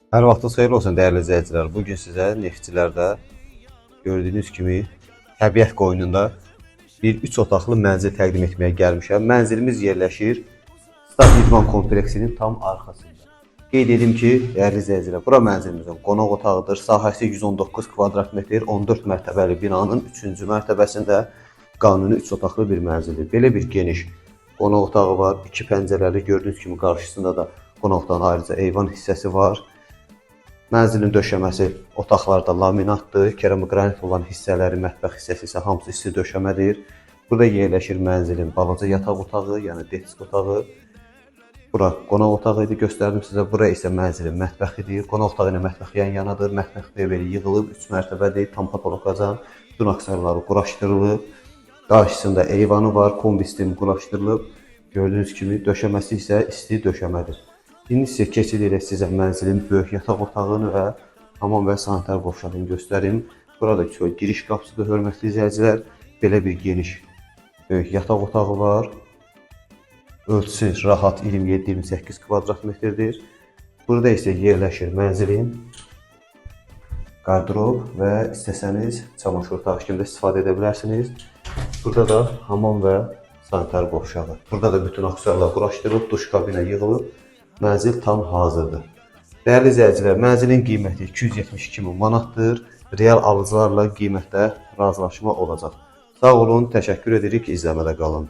Hər vaxtınız xeyirli olsun dəyərli izləyicilər. Bu gün sizə Neftçilərdə gördüyünüz kimi təbiət qoynunda bir 3 otaqlı mənzil təqdim etməyə gəlmişəm. Mənzilimiz yerləşir Stad İdman kompleksinin tam arxasında. Qeyd edim ki, dəyərli izləyicilər, bura mənzilimizin qonaq otağıdır. Sahəsi 119 kvadrat metr, 14 mərtəbəli binanın 3-cü mərtəbəsində qanuni 3 otaqlı bir mənzildir. Belə bir geniş qonaq otağı var. 2 pəncərəli, gördüyünüz kimi qarşısında da qonaq otağının ayrıca eyvan hissəsi var. Mənzilin döşəməsi otaqlarda laminatdır, keramik olan hissələri, mətbəx hissəsi isə hamısı isti döşəmədir. Burada yerləşir mənzilin balaca yataq otağı, yəni desk otağı. Bura qonaq otağı idi, göstərdim sizə. Bura isə mənzilin mətbəxidir. Qonaq otağı ilə mətbəx yan-yanadır. Mətbəxdə belə yığılıb 3 mərtəbədir, tam patoloqacan. Bütün aksarları quraşdırılıb. Qarşısında eyvanı var, kombi sistemi quraşdırılıb. Gördüyünüz kimi döşəməsi isə isti döşəmədir. İndi isə keçidirək sizə mənzilin böyük yataq otağını və hamam və sanitar qovşağını göstərim. Burada giriş qapısıdır, hörmətli izləyicilər. Belə bir geniş böyük yataq otağı var. Ölçüsü rahat 27-28 kvadrat metrdir. Burada isə yerləşir mənzilin qardırob və istəsəniz çamaşır otağı kimi də istifadə edə bilərsiniz. Burada da hamam və sanitar qovşağı. Burada da bütün aksessuarlar quraşdırılıb, duş kabinə yığılıb. Mənzil tam hazırdır. Dəyərli izləyicilər, mənzilin qiyməti 272 min manatdır. Real alıcılarla qiymətdə razılaşma olacaq. Sağ olun, təşəkkür edirik, izləmədə qalın.